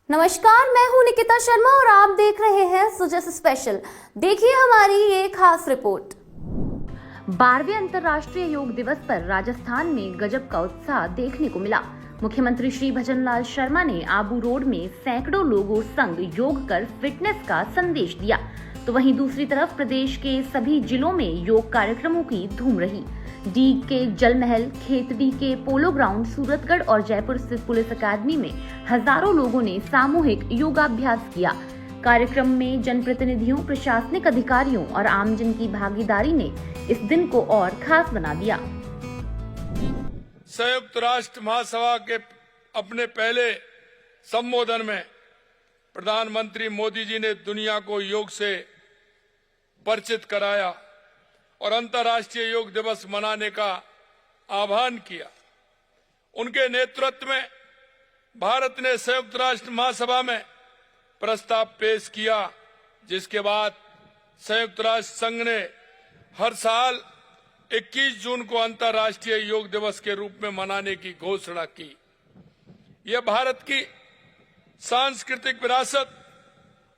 नमस्कार, मैं हूं निकिता शर्मा और आप देख रहे हैं सुजस स्पेशल। देखिए हमारी ये खास रिपोर्ट। 12वें अंतर्राष्ट्रीय योग दिवस पर राजस्थान में गजब का उत्साह देखने को मिला। मुख्यमंत्री श्री भजनलाल शर्मा ने आबू रोड में सैकड़ों लोगों संग योग कर फिटनेस का संदेश दिया, तो वहीं दूसरी तरफ प्रदेश के सभी जिलों में योग कार्यक्रमों की धूम रही। डीग के जल महल, खेतड़ी के पोलो ग्राउंड, सूरतगढ़ और जयपुर स्थित पुलिस अकादमी में हजारों लोगों ने सामूहिक योगाभ्यास किया। कार्यक्रम में जनप्रतिनिधियों, प्रशासनिक अधिकारियों और आमजन की भागीदारी ने इस दिन को और खास बना दिया। संयुक्त राष्ट्र महासभा के अपने पहले संबोधन में प्रधानमंत्री मोदी जी ने दुनिया को योग से परिचित कराया और अंतर्राष्ट्रीय योग दिवस मनाने का आह्वान किया। उनके नेतृत्व में भारत ने संयुक्त राष्ट्र महासभा में प्रस्ताव पेश किया, जिसके बाद संयुक्त राष्ट्र संघ ने हर साल 21 जून को अंतर्राष्ट्रीय योग दिवस के रूप में मनाने की घोषणा की। यह भारत की सांस्कृतिक विरासत,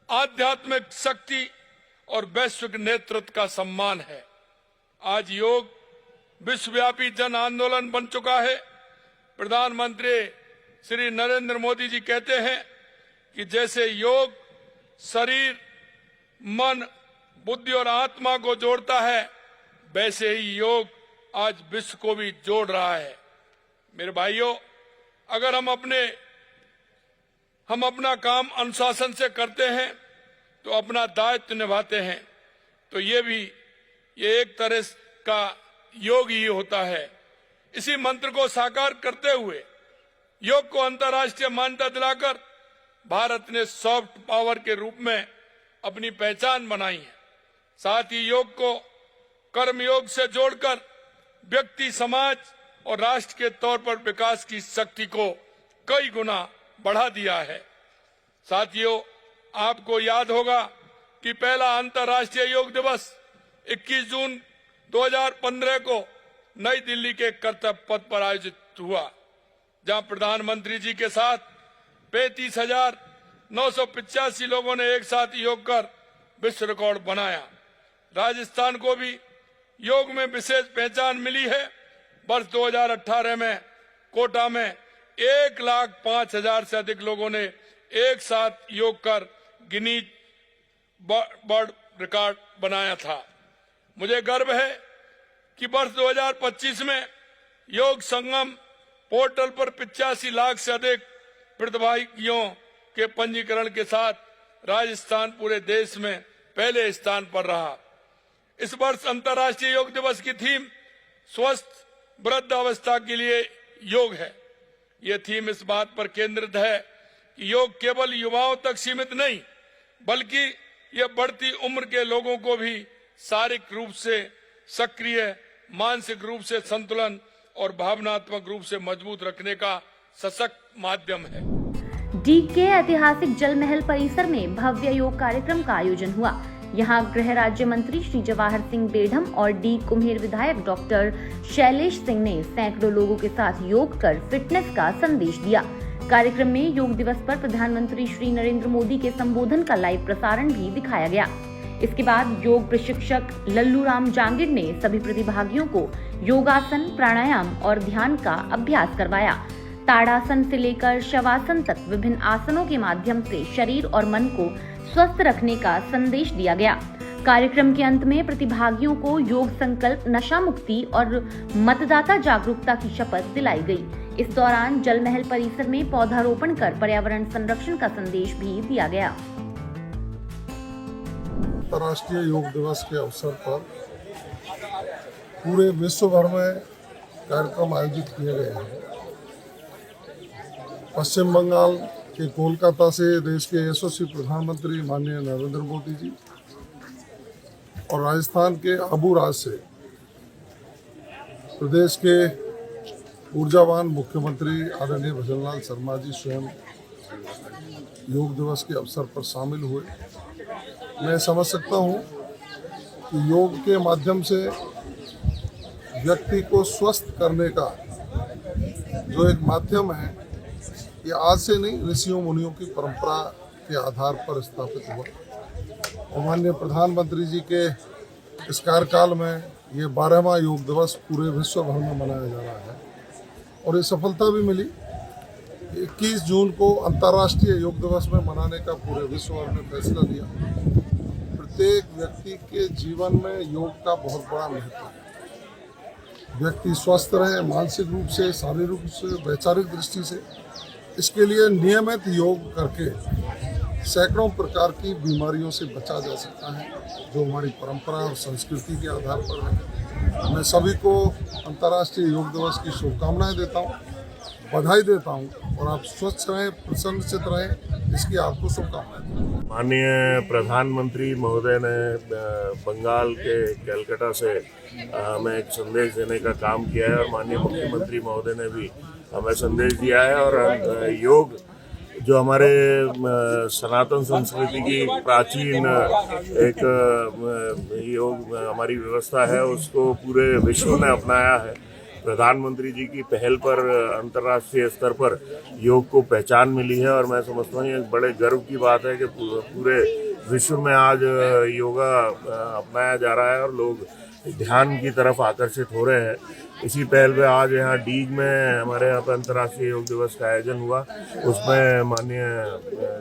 आध्यात्मिक शक्ति और वैश्विक नेतृत्व का सम्मान है। आज योग विश्वव्यापी जन आंदोलन बन चुका है। प्रधानमंत्री श्री नरेंद्र मोदी जी कहते हैं कि जैसे योग शरीर, मन, बुद्धि और आत्मा को जोड़ता है, वैसे ही योग आज विश्व को भी जोड़ रहा है। मेरे भाइयों, अगर हम अपना काम अनुशासन से करते हैं तो अपना दायित्व निभाते हैं, तो ये एक तरह का योग ही होता है। इसी मंत्र को साकार करते हुए योग को अंतर्राष्ट्रीय मान्यता दिलाकर भारत ने सॉफ्ट पावर के रूप में अपनी पहचान बनाई है। साथ ही योग को कर्म योग से जोड़कर व्यक्ति, समाज और राष्ट्र के तौर पर विकास की शक्ति को कई गुना बढ़ा दिया है। साथियों, आपको याद होगा कि पहला अंतर्राष्ट्रीय योग दिवस 21 जून 2015 को नई दिल्ली के कर्तव्य पथ पर आयोजित हुआ, जहां प्रधानमंत्री जी के साथ 35,985 लोगों ने एक साथ योग कर विश्व रिकॉर्ड बनाया। राजस्थान को भी योग में विशेष पहचान मिली है। वर्ष 2018 में कोटा में 1,05,000 से अधिक लोगों ने एक साथ योग कर गिनीज वर्ल्ड रिकॉर्ड बनाया था। मुझे गर्व है कि वर्ष 2025 में योग संगम पोर्टल पर 85 लाख से अधिक प्रतिभागियों के पंजीकरण के साथ राजस्थान पूरे देश में पहले स्थान पर रहा। इस वर्ष अंतर्राष्ट्रीय योग दिवस की थीम स्वस्थ वृद्धावस्था के लिए योग है। यह थीम इस बात पर केंद्रित है कि योग केवल युवाओं तक सीमित नहीं, बल्कि यह बढ़ती उम्र के लोगों को भी शारीरिक रूप से सक्रिय, मानसिक रूप से संतुलन और भावनात्मक रूप से मजबूत रखने का सशक्त माध्यम है। डीग के ऐतिहासिक जल महल परिसर में भव्य योग कार्यक्रम का आयोजन हुआ। यहां गृह राज्य मंत्री श्री जवाहर सिंह बेढ़म और डीग कुम्हेर विधायक डॉक्टर शैलेश सिंह ने सैकड़ों लोगों के साथ योग कर फिटनेस का संदेश दिया। कार्यक्रम में योग दिवस पर प्रधानमंत्री श्री नरेंद्र मोदी के संबोधन का लाइव प्रसारण भी दिखाया गया। इसके बाद योग प्रशिक्षक लल्लू राम जांगिड़ ने सभी प्रतिभागियों को योगासन, प्राणायाम और ध्यान का अभ्यास करवाया। ताड़ासन से लेकर शवासन तक विभिन्न आसनों के माध्यम से शरीर और मन को स्वस्थ रखने का संदेश दिया गया। कार्यक्रम के अंत में प्रतिभागियों को योग संकल्प, नशा मुक्ति और मतदाता जागरूकता की शपथ दिलाई गई। इस दौरान जल महल परिसर में पौधारोपण कर पर्यावरण संरक्षण का संदेश भी दिया गया। अंतर्राष्ट्रीय योग दिवस के अवसर पर पूरे विश्व भर में कार्यक्रम आयोजित किए गए हैं। पश्चिम बंगाल के कोलकाता से देश के यशस्वी प्रधानमंत्री माननीय नरेंद्र मोदी जी और राजस्थान के आबू राज से प्रदेश के ऊर्जावान मुख्यमंत्री आदरणीय भजनलाल शर्मा जी स्वयं योग दिवस के अवसर पर शामिल हुए। मैं समझ सकता हूँ कि योग के माध्यम से व्यक्ति को स्वस्थ करने का जो एक माध्यम है, ये आज से नहीं, ऋषियों मुनियों की परंपरा के आधार पर स्थापित हुआ और माननीय प्रधानमंत्री जी के इस कार्यकाल में ये 12वां योग दिवस पूरे विश्व भर में मनाया जा रहा है और ये सफलता भी मिली। 21 जून को अंतर्राष्ट्रीय योग दिवस में मनाने का पूरे विश्व भर ने फैसला लिया। प्रत्येक व्यक्ति के जीवन में योग का बहुत बड़ा महत्व है। व्यक्ति स्वस्थ रहे, मानसिक रूप से, शारीरिक रूप से, वैचारिक दृष्टि से। इसके लिए नियमित योग करके सैकड़ों प्रकार की बीमारियों से बचा जा सकता है, जो हमारी परंपरा और संस्कृति के आधार पर है। मैं सभी को अंतर्राष्ट्रीय योग दिवस की शुभकामनाएं देता हूं, बधाई देता हूं और आप स्वस्थ रहें, प्रसन्नचित रहें, इसकी आपको शुभकामनाएं। माननीय प्रधानमंत्री महोदय ने बंगाल के कलकत्ता से हमें एक संदेश देने का काम किया है और माननीय मुख्यमंत्री महोदय ने भी हमें संदेश दिया है। और योग जो हमारे सनातन संस्कृति की प्राचीन एक योग हमारी व्यवस्था है, उसको पूरे विश्व ने अपनाया है। प्रधानमंत्री जी की पहल पर अंतर्राष्ट्रीय स्तर पर योग को पहचान मिली है और मैं समझता हूँ ये एक बड़े गर्व की बात है कि पूरे विश्व में आज योगा अपनाया जा रहा है और लोग ध्यान की तरफ आकर्षित हो रहे हैं। इसी पहल पे आज यहाँ डीग में हमारे यहाँ पर अंतर्राष्ट्रीय योग दिवस का आयोजन हुआ। उसमें माननीय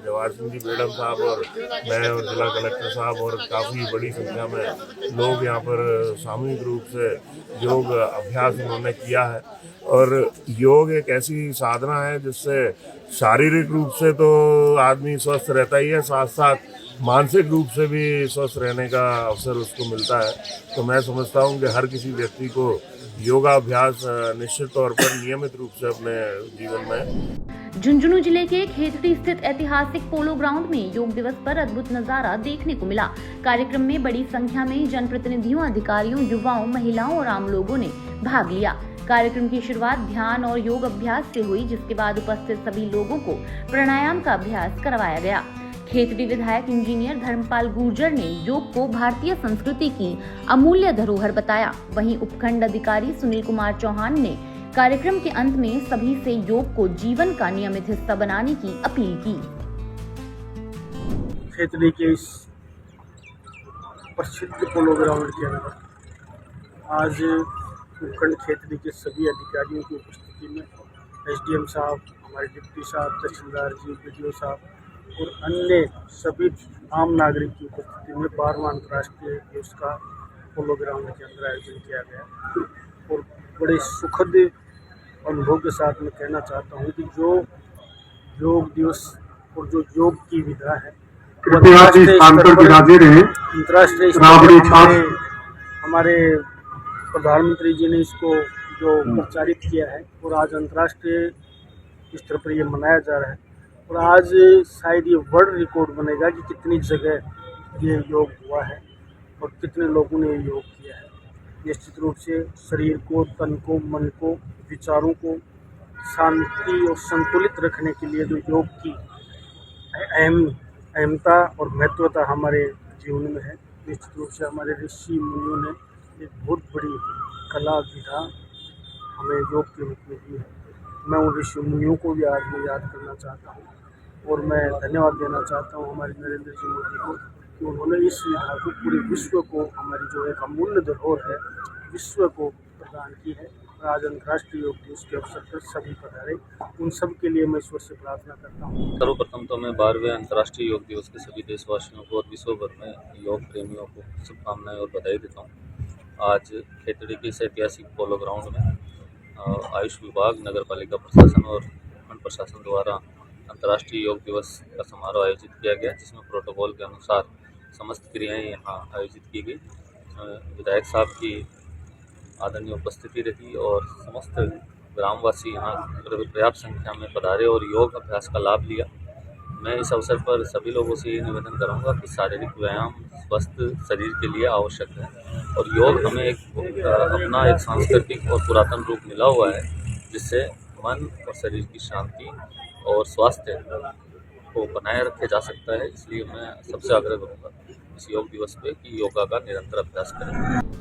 जवाहर सिंह जी बेडम साहब और मैं और जिला कलेक्टर साहब और काफ़ी बड़ी संख्या में लोग यहाँ पर सामूहिक रूप से योग अभ्यास उन्होंने किया है। और योग एक ऐसी साधना है जिससे शारीरिक रूप से तो आदमी स्वस्थ रहता ही है, साथ साथ मानसिक रूप से भी स्वस्थ रहने का अवसर उसको मिलता है। तो मैं समझता हूँ कि हर किसी व्यक्ति को योगाभ्यास निश्चित तौर पर नियमित रूप से अपने जीवन में। झुंझुनू जिले के खेतड़ी स्थित ऐतिहासिक पोलो ग्राउंड में योग दिवस पर अद्भुत नजारा देखने को मिला। कार्यक्रम में बड़ी संख्या में जनप्रतिनिधियों, अधिकारियों, युवाओं, महिलाओं और आम लोगों ने भाग लिया। कार्यक्रम की शुरुआत ध्यान और योग अभ्यास से हुई, जिसके बाद उपस्थित सभी लोगों को प्राणायाम का अभ्यास करवाया गया। खेतड़ी विधायक इंजीनियर धर्मपाल गुर्जर ने योग को भारतीय संस्कृति की अमूल्य धरोहर बताया। वहीं उपखंड अधिकारी सुनील कुमार चौहान ने कार्यक्रम के अंत में सभी से योग को जीवन का नियमित हिस्सा बनाने की अपील की। खेतड़ी के इस प्रसिद्ध पोलो ग्राउंड के अंदर आज उपखंड खेतड़ी के सभी अधिकारियों की उपस्थिति में एसडीएम साहब, हमारे डिप्टी साहब, तहसीलदार जी, बीडीओ साहब और अन्य सभी आम नागरिक की उपस्थिति में 12वां अंतर्राष्ट्रीय दिवस का पोलो ग्राउंड के अंदर आयोजन किया गया। और बड़े सुखद अनुभव के साथ मैं कहना चाहता हूँ कि जो योग दिवस और जो योग की विधा है अंतर्राष्ट्रीय हमारे प्रधानमंत्री जी ने इसको जो प्रचारित किया है और आज अंतर्राष्ट्रीय स्तर पर ये मनाया जा रहा है। और आज शायद ये वर्ल्ड रिकॉर्ड बनेगा कि कितनी जगह ये योग हुआ है और कितने लोगों ने ये योग किया है। निश्चित रूप से शरीर को, तन को, मन को, विचारों को शांति और संतुलित रखने के लिए जो योग की अहमता और महत्वता हमारे जीवन में है, निश्चित रूप से हमारे ऋषि मुनियों ने एक बहुत बड़ी कला विधा हमें योग के रूप में दी है। मैं उन ऋषि मुनियों को भी आज मैं याद करना चाहता हूँ और मैं धन्यवाद देना चाहता हूँ हमारे नरेंद्र जी मोदी को कि उन्होंने इस विधा को पूरे विश्व को, हमारी जो एक अमूल्य धरोहर है, विश्व को प्रदान की है। और आज अंतर्राष्ट्रीय योग दिवस के अवसर पर सभी पधारे, उन सब के लिए मैं ईश्वर से प्रार्थना करता हूँ। सर्वप्रथम तो मैं 12वें अंतर्राष्ट्रीय योग दिवस के सभी देशवासियों को और विश्व भर में योग प्रेमियों को शुभकामनाएं और बधाई देता हूँ। आज खेतड़ी के इस ऐतिहासिक पोलो ग्राउंड में आयुष विभाग, नगर पालिका प्रशासन और खंड प्रशासन द्वारा अंतर्राष्ट्रीय योग दिवस का समारोह आयोजित किया गया, जिसमें प्रोटोकॉल के अनुसार समस्त क्रियाएं यहाँ आयोजित की गई। विधायक साहब की आदरणीय उपस्थिति रही और समस्त ग्रामवासी यहाँ पर्याप्त संख्या में पधारे और योग अभ्यास का लाभ लिया। मैं इस अवसर पर सभी लोगों से ये निवेदन करूँगा कि शारीरिक व्यायाम स्वस्थ शरीर के लिए आवश्यक है और योग हमें अपना एक सांस्कृतिक और पुरातन रूप मिला हुआ है, जिससे मन और शरीर की शांति और स्वास्थ्य को बनाए रखे जा सकता है। इसलिए मैं सबसे आग्रह करूँगा इस योग दिवस पे कि योगा का निरंतर अभ्यास करें।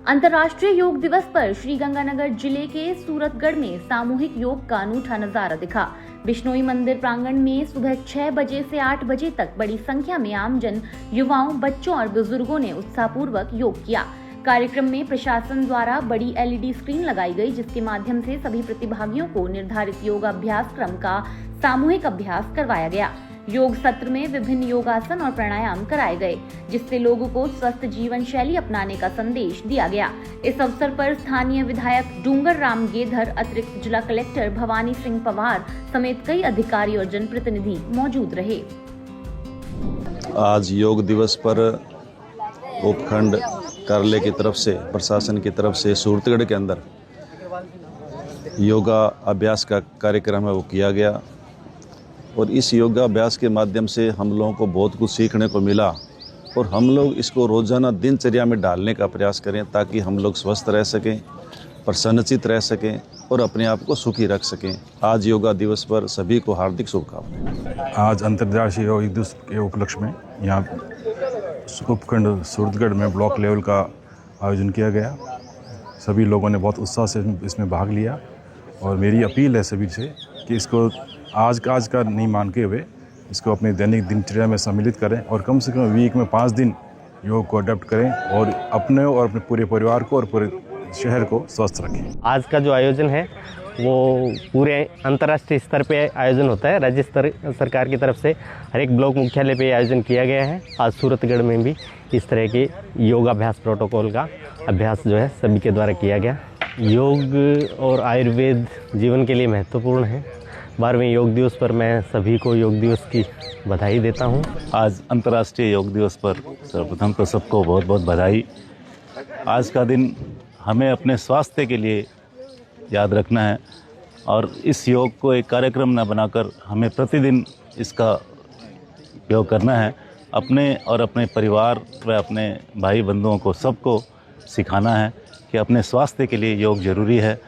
अंतर्राष्ट्रीय योग दिवस पर श्रीगंगानगर जिले के सूरतगढ़ में सामूहिक योग का अनूठा नजारा दिखा। बिश्नोई मंदिर प्रांगण में सुबह 6 बजे से 8 बजे तक बड़ी संख्या में आमजन, युवाओं, बच्चों और बुजुर्गों ने उत्साहपूर्वक योग किया। कार्यक्रम में प्रशासन द्वारा बड़ी LED स्क्रीन लगाई गई, जिसके माध्यम से सभी प्रतिभागियों को निर्धारित योगाभ्यास क्रम का सामूहिक अभ्यास करवाया गया। योग सत्र में विभिन्न योगासन और प्राणायाम कराए गए, जिससे लोगों को स्वस्थ जीवन शैली अपनाने का संदेश दिया गया। इस अवसर पर स्थानीय विधायक डूंगर राम गेधर, अतिरिक्त जिला कलेक्टर भवानी सिंह पवार समेत कई अधिकारी और जनप्रतिनिधि मौजूद रहे। आज योग दिवस पर उपखंड कार्यालय की तरफ से, प्रशासन की तरफ से सूरतगढ़ के अंदर योगा अभ्यास का कार्यक्रम है वो किया गया और इस योगाभ्यास के माध्यम से हम लोगों को बहुत कुछ सीखने को मिला और हम लोग इसको रोज़ाना दिनचर्या में डालने का प्रयास करें ताकि हम लोग स्वस्थ रह सकें, प्रसन्नचित रह सकें और अपने आप को सुखी रख सकें। आज योगा दिवस पर सभी को हार्दिक शुभकामनाएं। आज अंतर्राष्ट्रीय योग दिवस के उपलक्ष्य में यहाँ उपखंड सूरतगढ़ में ब्लॉक लेवल का आयोजन किया गया। सभी लोगों ने बहुत उत्साह से इसमें भाग लिया और मेरी अपील है सभी से कि इसको आज का नहीं मान के हुए इसको अपनी दैनिक दिनचर्या में सम्मिलित करें और कम से कम वीक में 5 दिन योग को अडॉप्ट करें और अपने पूरे परिवार को और पूरे शहर को स्वस्थ रखें। आज का जो आयोजन है वो पूरे अंतर्राष्ट्रीय स्तर पे आयोजन होता है। राज्य सरकार की तरफ से हर एक ब्लॉक मुख्यालय पे आयोजन किया गया है। आज सूरतगढ़ में भी इस तरह के योगाभ्यास प्रोटोकॉल का अभ्यास जो है सभी के द्वारा किया गया। योग और आयुर्वेद जीवन के लिए महत्वपूर्ण है। 12वें योग दिवस पर मैं सभी को योग दिवस की बधाई देता हूँ। आज अंतर्राष्ट्रीय योग दिवस पर सर्वप्रथम तो सबको बहुत बहुत बधाई। आज का दिन हमें अपने स्वास्थ्य के लिए याद रखना है और इस योग को एक कार्यक्रम न बनाकर हमें प्रतिदिन इसका उपयोग करना है। अपने और अपने परिवार व अपने भाई बंधुओं को सबको सिखाना है कि अपने स्वास्थ्य के लिए योग ज़रूरी है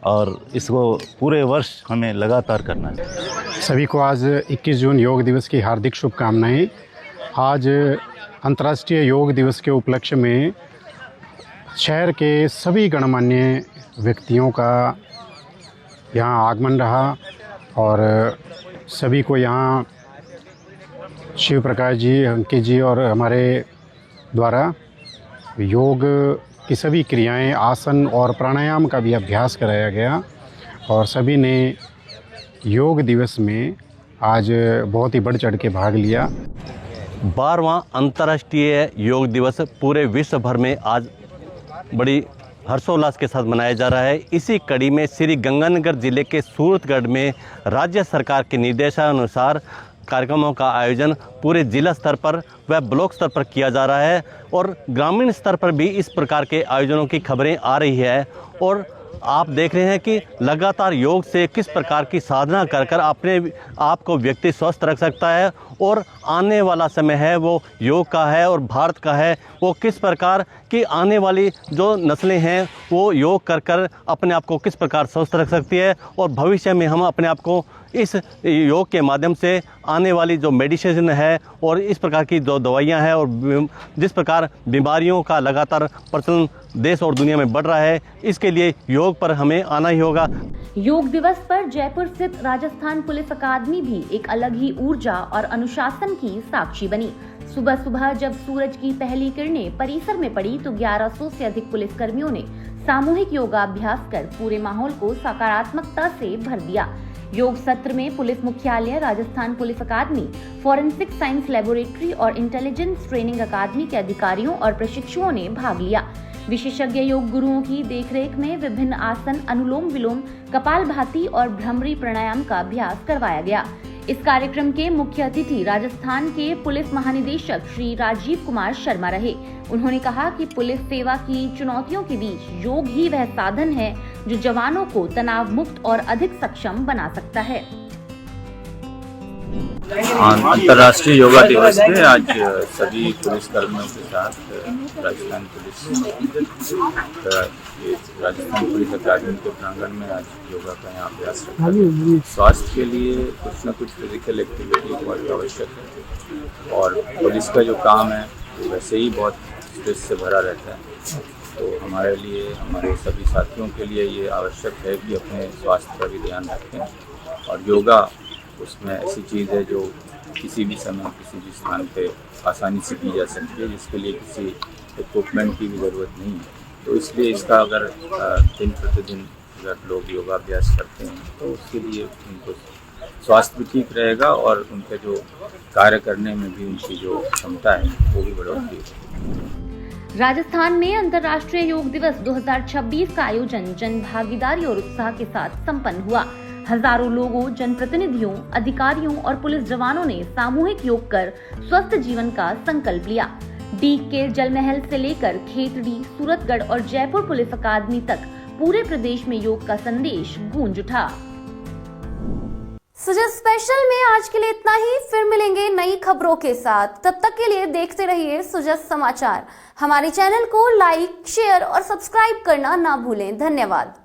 और इसको पूरे वर्ष हमें लगातार करना है। सभी को आज 21 जून योग दिवस की हार्दिक शुभकामनाएं। आज अंतर्राष्ट्रीय योग दिवस के उपलक्ष्य में शहर के सभी गणमान्य व्यक्तियों का यहाँ आगमन रहा और सभी को यहाँ शिव प्रकाश जी, अंकित जी और हमारे द्वारा योग की सभी क्रियाएं, आसन और प्राणायाम का भी अभ्यास कराया गया और सभी ने योग दिवस में आज बहुत ही बढ़ चढ़ के भाग लिया। 12वां अंतर्राष्ट्रीय योग दिवस पूरे विश्व भर में आज बड़ी हर्षोल्लास के साथ मनाया जा रहा है। इसी कड़ी में श्री गंगानगर जिले के सूरतगढ़ में राज्य सरकार के निर्देशानुसार कार्यक्रमों का आयोजन पूरे जिला स्तर पर व ब्लॉक स्तर पर किया जा रहा है और ग्रामीण स्तर पर भी इस प्रकार के आयोजनों की खबरें आ रही है और आप देख रहे हैं कि लगातार योग से किस प्रकार की साधना कर कर अपने आप को व्यक्ति स्वस्थ रख सकता है और आने वाला समय है वो योग का है और भारत का है। वो किस प्रकार की आने वाली जो नस्लें हैं वो योग कर कर अपने आप को किस प्रकार स्वस्थ रख सकती है और भविष्य में हम अपने आप को इस योग के माध्यम से आने वाली जो मेडिसिन है और इस प्रकार की जो दवाइयां हैं और जिस प्रकार बीमारियों का लगातार प्रचलन देश और दुनिया में बढ़ रहा है, इसके लिए योग पर हमें आना ही होगा। योग दिवस पर जयपुर स्थित राजस्थान पुलिस अकादमी भी एक अलग ही ऊर्जा और अनुशासन की साक्षी बनी। सुबह सुबह जब सूरज की पहली किरणें परिसर में पड़ी तो 1100 से अधिक पुलिस कर्मियों ने सामूहिक योगाभ्यास कर पूरे माहौल को सकारात्मकता से भर दिया। योग सत्र में पुलिस मुख्यालय, राजस्थान पुलिस अकादमी, फॉरेंसिक साइंस लेबोरेटरी और इंटेलिजेंस ट्रेनिंग अकादमी के अधिकारियों और प्रशिक्षुओं ने भाग लिया। विशेषज्ञ योग गुरुओं की देखरेख में विभिन्न आसन, अनुलोम विलोम, कपालभाति और भ्रमरी प्राणायाम का अभ्यास करवाया गया। इस कार्यक्रम के मुख्य अतिथि राजस्थान के पुलिस महानिदेशक श्री राजीव कुमार शर्मा रहे। उन्होंने कहा कि पुलिस सेवा की चुनौतियों के बीच योग ही वह साधन है जो जवानों को तनाव मुक्त और अधिक सक्षम बना सकता है। अंतर्राष्ट्रीय योगा दिवस पे आज सभी पुलिस कर्मियों के साथ राजस्थान पुलिस अकादमी के प्रांगण में आज योगा का यहाँ अभ्यास रखा है। स्वास्थ्य के लिए कुछ न कुछ फिजिकल एक्टिविटी बहुत आवश्यक है और पुलिस का जो काम है वैसे ही बहुत स्ट्रेस से भरा रहता है, तो हमारे लिए, हमारे सभी साथियों के लिए ये आवश्यक है कि अपने स्वास्थ्य का भी ध्यान रखें और योगा उसमें ऐसी चीज़ है जो किसी भी समय किसी भी स्थान पे आसानी से की जा सकती है, जिसके लिए किसी इक्विपमेंट की भी ज़रूरत नहीं है। तो इसलिए इसका अगर दिन प्रतिदिन अगर लोग योगाभ्यास करते हैं तो उसके लिए उनको स्वास्थ्य भी ठीक रहेगा और उनके जो कार्य करने में भी उनकी जो क्षमता है वो भी बढ़ोतरी होगी। राजस्थान में अंतर्राष्ट्रीय योग दिवस 2026 का आयोजन जन भागीदारी और उत्साह के साथ संपन्न हुआ। हजारों लोगों, जनप्रतिनिधियों, अधिकारियों और पुलिस जवानों ने सामूहिक योग कर स्वस्थ जीवन का संकल्प लिया। के जल महल से लेकर खेतड़ी, सूरतगढ़ और जयपुर पुलिस अकादमी तक पूरे प्रदेश में योग का संदेश गूंज उठा। सुजय स्पेशल में आज के लिए इतना ही। फिर मिलेंगे नई खबरों के साथ। तब तक के लिए देखते रहिए सुजय समाचार। हमारे चैनल को लाइक, शेयर और सब्सक्राइब करना ना भूलें। धन्यवाद।